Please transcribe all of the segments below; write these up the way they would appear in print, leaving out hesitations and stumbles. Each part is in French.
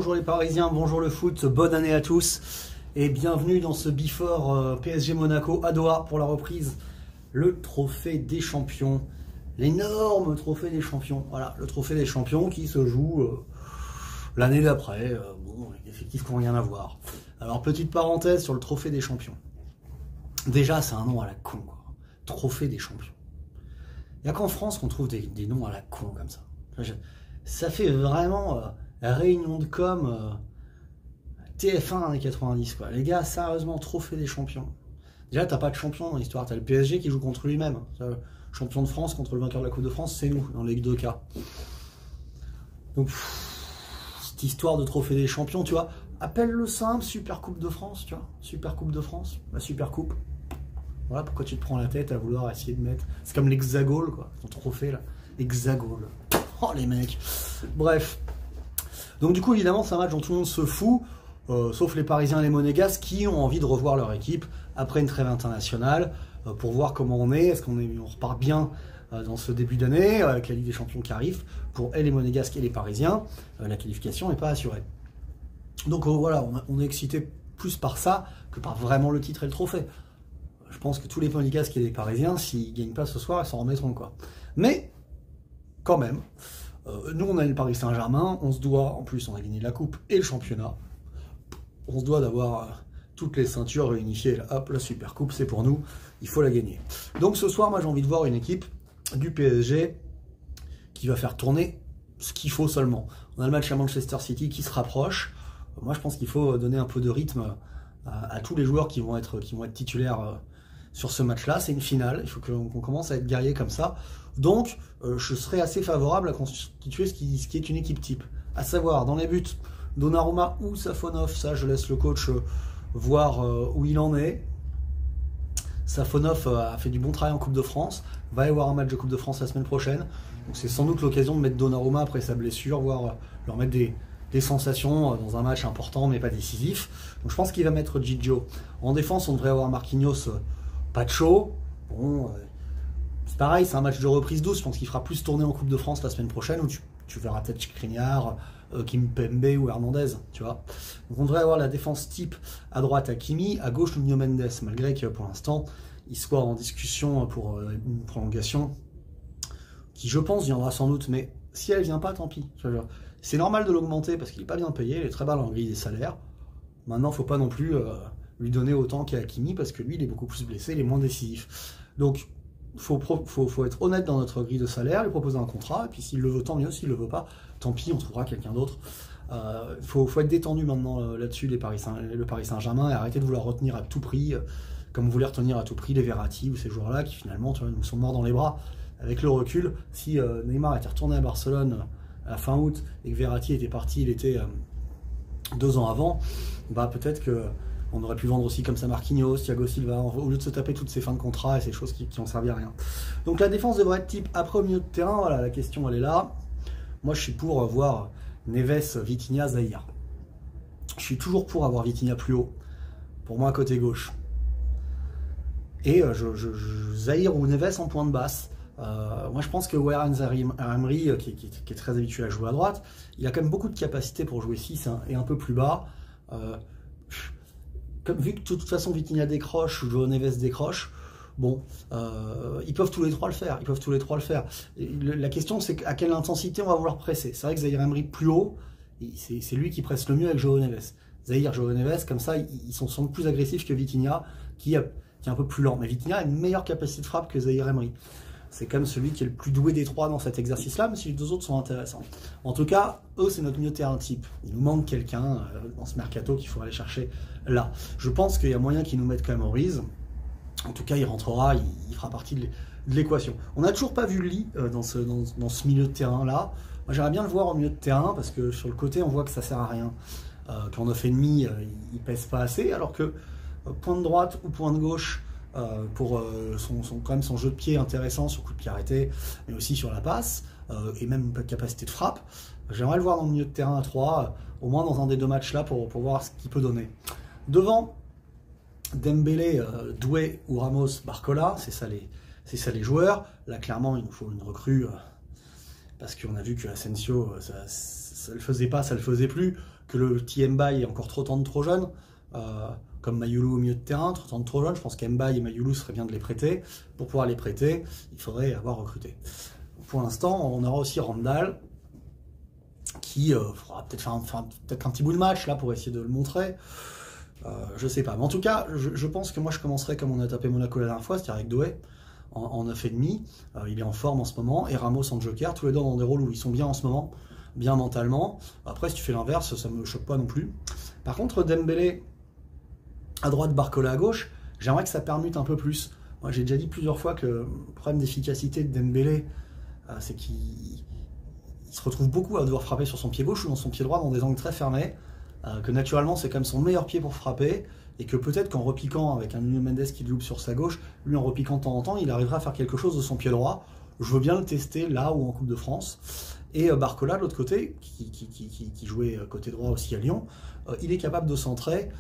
bonjour les Parisiens, bonjour le foot, bonne année à tous et bienvenue dans ce Before PSG Monaco à Doha pour la reprise. Le trophée des champions, l'énorme trophée des champions, voilà, le trophée des champions qui se joue l'année d'après, bon, les effectifs qui n'ont rien à voir. Alors petite parenthèse sur le trophée des champions, déjà c'est un nom à la con, quoi. Trophée des champions. Il n'y a qu'en France qu'on trouve des noms à la con comme ça. Ça fait vraiment réunion de com TF1 années 90, quoi. Les gars, sérieusement, trophée des champions. Déjà, t'as pas de champion dans l'histoire, t'as le PSG qui joue contre lui-même. Champion de France contre le vainqueur de la Coupe de France, c'est nous, dans les deux cas. Donc, cette histoire de trophée des champions, tu vois, appelle-le simple Super Coupe de France, tu vois. Super Coupe de France, la Super Coupe. Voilà pourquoi tu te prends la tête à vouloir essayer de mettre... C'est comme l'hexagone, quoi, ton trophée, là. Hexagone. Oh, les mecs. Bref. Donc, du coup, évidemment, c'est un match dont tout le monde se fout, sauf les Parisiens et les Monégasques qui ont envie de revoir leur équipe après une trêve internationale pour voir comment on est. Est-ce qu'on repart bien dans ce début d'année avec la Ligue des Champions qui arrive pour les Monégasques et les Parisiens. La qualification n'est pas assurée. Donc, voilà, on est excité plus par ça que par vraiment le titre et le trophée. Je pense que tous les Monégasques et les Parisiens, s'ils ne gagnent pas ce soir, ils s'en remettront, quoi. Mais, quand même, nous, on a le Paris Saint-Germain, on se doit, en plus, on a gagné la Coupe et le championnat, on se doit d'avoir toutes les ceintures réunifiées. Hop, la Super Coupe, c'est pour nous, il faut la gagner. Donc ce soir, moi, j'ai envie de voir une équipe du PSG qui va faire tourner ce qu'il faut seulement. On a le match à Manchester City qui se rapproche. Moi, je pense qu'il faut donner un peu de rythme à tous les joueurs qui vont être titulaires sur ce match-là. C'est une finale, il faut qu'on commence à être guerrier comme ça. Donc, je serais assez favorable à constituer ce qui est une équipe type. À savoir, dans les buts, Donnarumma ou Safonov, ça je laisse le coach voir où il en est. Safonov a fait du bon travail en Coupe de France, va y avoir un match de Coupe de France la semaine prochaine. Donc c'est sans doute l'occasion de mettre Donnarumma après sa blessure, voire leur mettre des sensations dans un match important mais pas décisif. Donc je pense qu'il va mettre Gigio. En défense, on devrait avoir Marquinhos, Pacho. Bon, c'est pareil, c'est un match de reprise douce. Je pense qu'il fera plus tourner en Coupe de France la semaine prochaine où tu verras peut-être Skriniar, Kimpembe ou Hernandez, tu vois. Donc on devrait avoir la défense type à droite Hakimi, à gauche Nuno Mendes, malgré que pour l'instant il soit en discussion pour une prolongation qui, je pense, viendra sans doute, mais si elle vient pas, tant pis. C'est normal de l'augmenter parce qu'il n'est pas bien payé, il est très bas dans le grille des salaires. Maintenant, il ne faut pas non plus lui donner autant qu'à Hakimi parce que lui, il est beaucoup plus blessé, il est moins décisif. Donc, faut être honnête dans notre grille de salaire, lui proposer un contrat, et puis s'il le veut, tant mieux, s'il le veut pas, tant pis, on trouvera quelqu'un d'autre. Faut être détendu maintenant là-dessus, le Paris Saint-Germain, et arrêter de vouloir retenir à tout prix, comme vous voulez retenir à tout prix les Verratti ou ces joueurs-là qui finalement, tu vois, nous sont morts dans les bras. Avec le recul, si Neymar était retourné à Barcelone à la fin août, et que Verratti était parti, il était 2 ans avant, bah peut-être que on aurait pu vendre aussi comme ça Marquinhos, Thiago Silva, au lieu de se taper toutes ces fins de contrat et ces choses qui ont servi à rien. Donc la défense devrait être type après au milieu de terrain, voilà, la question elle est là. Moi je suis pour voir Neves, Vitinha, Zahir. Je suis toujours pour avoir Vitinha plus haut, pour moi côté gauche. Et Zahir ou Neves en point de basse. Moi je pense que Warren Emery, qui est très habitué à jouer à droite, il a quand même beaucoup de capacité pour jouer 6 et un peu plus bas. Vu que de toute façon Vitinha décroche ou João Neves décroche, bon, ils peuvent tous les trois le faire. La question c'est à quelle intensité on va vouloir presser. C'est vrai que Zahir Emery plus haut, c'est lui qui presse le mieux avec João Neves. João Neves, comme ça, ils sont plus agressifs que Vitinha, qui est un peu plus lent. Mais Vitinha a une meilleure capacité de frappe que Zahir Emery. C'est comme celui qui est le plus doué des trois dans cet exercice-là, mais si les deux autres sont intéressants. En tout cas, eux, c'est notre milieu de terrain type. Il nous manque quelqu'un dans ce mercato qu'il faut aller chercher là. Je pense qu'il y a moyen qu'ils nous mettent quand même en rise. En tout cas, il rentrera, il fera partie de l'équation. On n'a toujours pas vu Lee dans ce milieu de terrain-là. Moi, j'aimerais bien le voir au milieu de terrain, parce que sur le côté, on voit que ça sert à rien. Qu'en 9,5, il pèse pas assez, alors que point de droite ou point de gauche, pour quand même son jeu de pied intéressant sur coup de pied arrêté, mais aussi sur la passe, et même une capacité de frappe. J'aimerais le voir dans le milieu de terrain à 3, au moins dans un des deux matchs là, pour voir ce qu'il peut donner. Devant, Dembélé, Doué ou Ramos, Barcola, c'est ça les joueurs. Là, clairement, il nous faut une recrue parce qu'on a vu que Asensio, ça le faisait pas, ça le faisait plus, que le petit Mbaye est encore trop jeune, comme Mayoulou au milieu de terrain, trop jeune. Je pense qu'Mbaye et Mayoulou serait bien de les prêter. Pour pouvoir les prêter, il faudrait avoir recruté. Pour l'instant, on aura aussi Randall, qui fera peut-être un petit bout de match là pour essayer de le montrer. Je sais pas. Mais en tout cas, je pense que moi je commencerai comme on a tapé Monaco la dernière fois, c'est-à-dire avec Doué, en 9,5. Il est en forme en ce moment, et Ramos en joker, tous les deux dans des rôles où ils sont bien en ce moment, bien mentalement. Après, si tu fais l'inverse, ça me choque pas non plus. Par contre, Dembélé à droite, Barcola à gauche, j'aimerais que ça permute un peu plus. Moi, j'ai déjà dit plusieurs fois que le problème d'efficacité de Dembélé, c'est qu'il se retrouve beaucoup à devoir frapper sur son pied gauche ou dans son pied droit dans des angles très fermés, que naturellement c'est quand même son meilleur pied pour frapper, et que peut-être qu'en repiquant avec un Nuno Mendes qui loupe sur sa gauche, lui en repiquant de temps en temps, il arrivera à faire quelque chose de son pied droit. Je veux bien le tester là ou en Coupe de France. Et Barcola de l'autre côté, qui jouait côté droit aussi à Lyon, il est capable de centrer,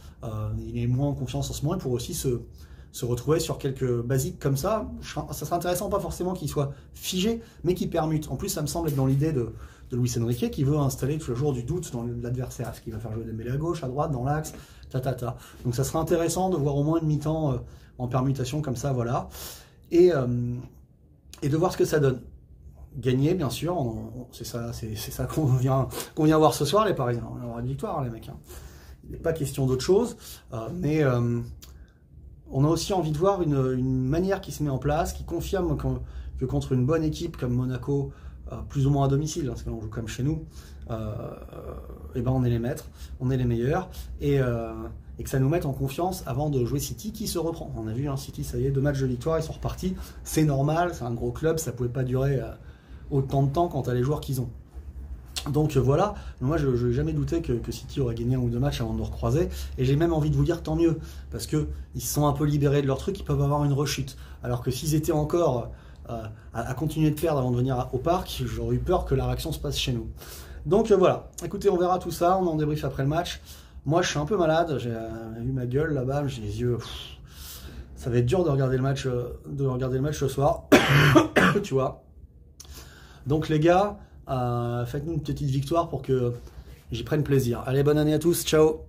il est moins en confiance en ce moment, et pour aussi se retrouver sur quelques basiques comme ça. Ça serait intéressant, pas forcément qu'il soit figé, mais qu'il permute. En plus, ça me semble être dans l'idée de Luis Enrique, qui veut installer toujours du doute dans l'adversaire, ce qui va faire jouer Dembélé à gauche, à droite, dans l'axe, Donc ça serait intéressant de voir au moins une mi-temps en permutation comme ça, voilà. Et de voir ce que ça donne. Gagner, bien sûr, c'est ça qu'on vient voir ce soir, les Parisiens. On aura une victoire, les mecs. Il n'est pas question d'autre chose, mais on a aussi envie de voir une manière qui se met en place, qui confirme que contre une bonne équipe comme Monaco, plus ou moins à domicile, parce que là on joue comme chez nous, et ben on est les maîtres, on est les meilleurs, et que ça nous mette en confiance avant de jouer City, qui se reprend. On a vu, City, ça y est, 2 matchs de victoire, ils sont repartis, c'est normal, c'est un gros club, ça pouvait pas durer autant de temps quand à les joueurs qu'ils ont. Donc voilà, moi je n'ai jamais douté que City aurait gagné 1 ou 2 matchs avant de nous recroiser, et j'ai même envie de vous dire tant mieux, parce qu'ils se sont un peu libérés de leur truc, ils peuvent avoir une rechute, alors que s'ils étaient encore à continuer de perdre avant de venir au parc, j'aurais eu peur que la réaction se passe chez nous. Donc voilà, écoutez, on verra tout ça, on en débrief après le match. Moi je suis un peu malade, j'ai vu ma gueule là-bas, j'ai les yeux... ça va être dur de regarder le match ce soir, tu vois. Donc les gars, faites-nous une petite victoire pour que j'y prenne plaisir. Allez, bonne année à tous, ciao!